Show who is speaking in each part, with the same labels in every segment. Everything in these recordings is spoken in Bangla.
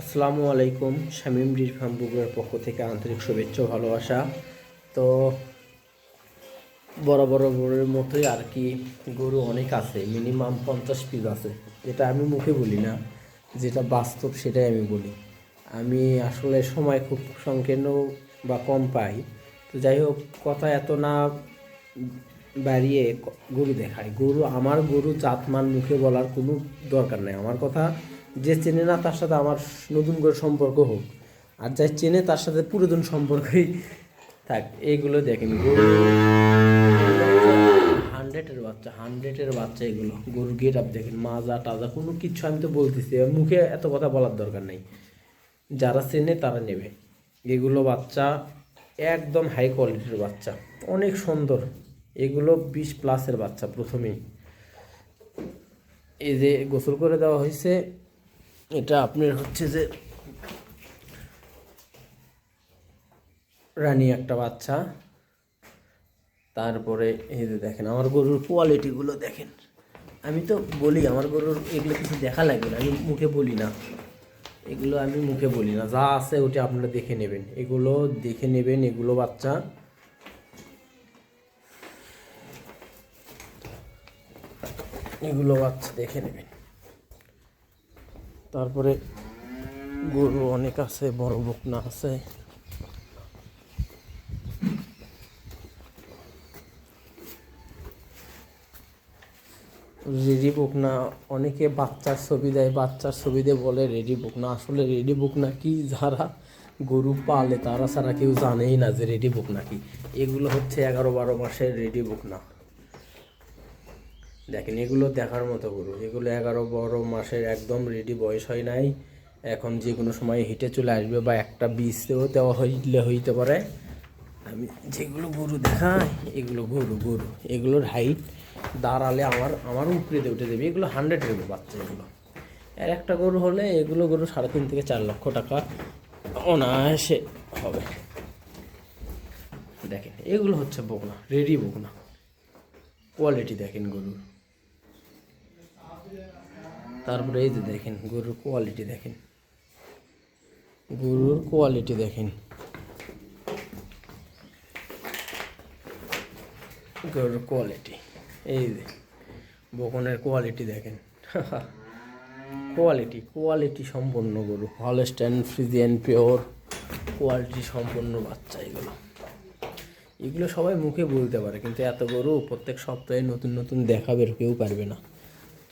Speaker 1: আসসালামু আলাইকুম। শামীম ডেইরি ফার্ম বগুড়ার পক্ষ থেকে আন্তরিক শুভেচ্ছা ও ভালোবাসা। তো বরাবরের মতোই আর কি, গরু অনেক আছে, মিনিমাম 50 পিস আছে। এটা আমি মুখে বলি না, যেটা বাস্তব সেটাই আমি বলি। আমি আসলে সময় খুব সংকীর্ণ বা কম পাই। তো যাই হোক, কথা এত না বাড়িয়ে গরু দেখায়। আমার গরু জাতমান মুখে বলার কোনো দরকার নেই। আমার কথা যে চেনে না তার সাথে আমার নতুন করে সম্পর্ক হোক, আর যাই চেনে তার সাথে পুরাতন সম্পর্কই থাক। এইগুলো দেখেন গরু, হান্ড্রেডের বাচ্চা এগুলো। গরুর গেট আপ দেখেন, মাজা টাজা কোনো কিছু আমি তো বলতেছি, মুখে এত কথা বলার দরকার নেই। যারা চেনে তারা নেবে। এগুলো বাচ্চা একদম হাই কোয়ালিটির বাচ্চা, অনেক সুন্দর। এগুলো 20+ বাচ্চা। প্রথমেই এই যে গোসল করে দেওয়া হয়েছে, এটা আপনার হচ্ছে যে রানী একটা বাচ্চা। তারপরে এই যে দেখেন আমার গরুর কোয়ালিটিগুলো দেখেন। আমি তো বলি আমার গরুর এগুলো কিছু দেখা লাগবে না, আমি মুখে বলি না। এগুলো আমি মুখে বলি না, যা আছে ওটা আপনারা দেখে নেবেন। এগুলো দেখে নেবেন, এগুলো বাচ্চা। এগুলো বাচ্চা দেখে নেবেন। তারপরে গরু অনেক আছে, বড় বকনা আছে। রেডি বকনা, অনেকে বাচ্চার ছবি দেয়, বাচ্চার ছবি দিয়ে বলে রেডি বকনা। আসলে রেডি বকনা কি, যারা গরু পালে তারা ছাড়া কেউ জানেই না যে রেডি বকনা কি। এগুলো হচ্ছে 11-12 মাসের রেডি বকনা। দেখেন এগুলো দেখার মতো গরু। এগুলো 11-12 মাসের একদম রেডি, বয়স হয় নাই। এখন যে কোনো সময় হিটে চলে আসবে, বা একটা বীজতেও দেওয়া হইতে পারে। আমি যেগুলো গরু দেখাই, এগুলো গরু এগুলোর হাইট দাঁড়ালে আমার উপরে উঠে দেবে। এগুলো 100-এর বাচ্চা। এগুলো আর একটা গরু হলে এগুলো গরু 3.5 থেকে 4 লক্ষ টাকা অনায়াসে হবে। দেখেন এগুলো হচ্ছে বকনা, রেডি বকনা। কোয়ালিটি দেখেন গরুর। তারপরে এই যে দেখেন গরুর কোয়ালিটি দেখেন, গরুর কোয়ালিটি দেখেন, গরুর কোয়ালিটি। এই যে বকনের কোয়ালিটি দেখেন। কোয়ালিটি সম্পন্ন গরু, হলস্টাইন ফ্রিজিয়ান পিওর কোয়ালিটি সম্পন্ন বাচ্চা। এগুলো সবাই মুখে বলতে পারে, কিন্তু এত গরু প্রত্যেক সপ্তাহে নতুন নতুন দেখাবে কেউ পারবে না।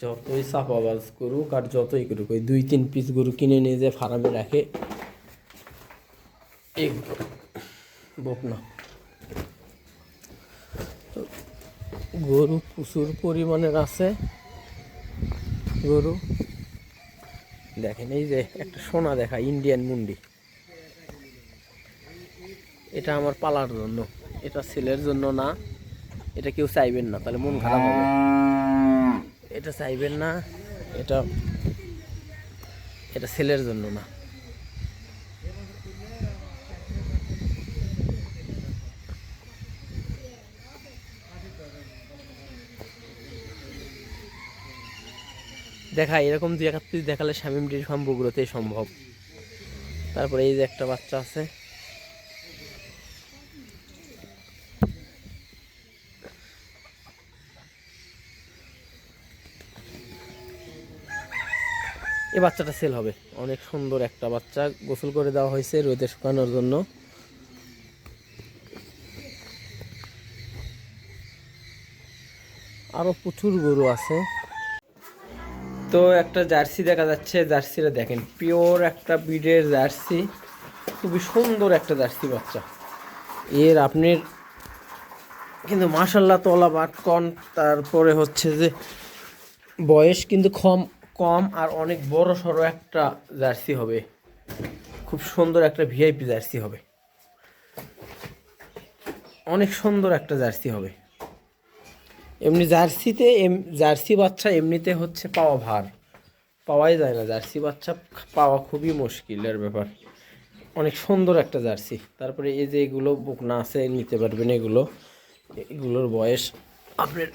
Speaker 1: যতই চাপাবাজ করুক আর যতই করুক, ওই 2-3 পিস গরু কিনে নিয়ে যে ফার্মে রাখে, এগুলো বকনা। গরু প্রচুর পরিমাণের আছে গরু। দেখেন এই যে একটা সোনা দেখা, ইন্ডিয়ান মুন্ডি। এটা আমার পালার জন্য, এটা ছেলের জন্য না। এটা কেউ চাইবেন না, তাহলে মন খারাপ হবে। এটা চাইবেন না, এটা এটা ছেলের জন্য না। দেখা এরকম 2-1 পিস দেখালে শামীম ডেইরি ফার্ম বগুড়াতেই সম্ভব। তারপরে এই যে একটা বাচ্চা আছে, এই বাচ্চাটা সেল হবে। অনেক সুন্দর একটা বাচ্চা, গোসল করে দেওয়া হয়েছে রোদে শুকানোর জন্য। আরও প্রচুর গরু আছে। তো একটা জার্সি দেখা যাচ্ছে, জার্সিটা দেখেন, পিওর একটা ব্রিডের জার্সি, খুবই সুন্দর একটা জার্সি বাচ্চা। এর আপনার কিন্তু মাশাল্লাহ তলা বাট কন। তারপরে হচ্ছে যে বয়স কিন্তু কম কম, আর অনেক বড় সড়ো একটা জার্সি হবে। খুব সুন্দর একটা ভিআইপি জার্সি হবে, অনেক সুন্দর একটা জার্সি হবে। এমনি জার্সি বাচ্চা এমনিতে হচ্ছে পাওয়াই যায় না। জার্সি বাচ্চা পাওয়া খুবই মুশকিলের ব্যাপার। অনেক সুন্দর একটা জার্সি। তারপরে এই যে এগুলো বকনা আছে, নিতে পারবেন। এগুলোর বয়স আপনার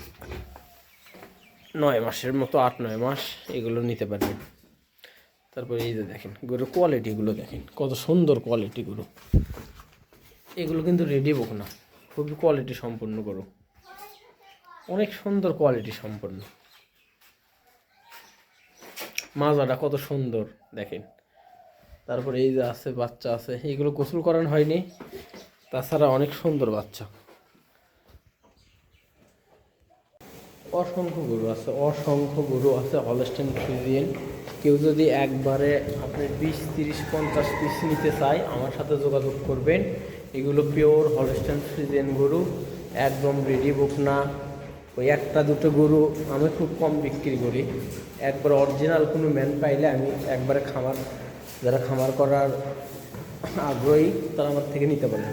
Speaker 1: 9 মাসের মতো, 8-9 মাস। এগুলো নিতে পারবেন। তারপরে এই যে দেখেন গরুর কোয়ালিটিগুলো দেখেন, কত সুন্দর কোয়ালিটি গরু। এগুলো কিন্তু রেডি বক না, খুবই কোয়ালিটি সম্পন্ন গরু, অনেক সুন্দর কোয়ালিটি সম্পন্ন। মাজাটা কত সুন্দর দেখেন। তারপরে এই যে আছে বাচ্চা আছে, এগুলো গোসল করানো হয়নি, তাছাড়া অনেক সুন্দর বাচ্চা। অসংখ্য গরু আছে, অসংখ্য গরু আছে হলস্টাইন ফ্রিজিয়ান। কেউ যদি একবারে আপনার 20, 30, 50 পিস নিতে চায় আমার সাথে যোগাযোগ করবেন। এগুলো পিওর হলস্টাইন ফ্রিজিয়ান গরু, একদম রেডি বুক না। ওই একটা দুটো গরু আমি খুব কম বিক্রি করি, একবার অরিজিনাল কোনো ম্যান পাইলে আমি একবারে যারা খামার করার আগ্রহী তারা আমার থেকে নিতে পারেন।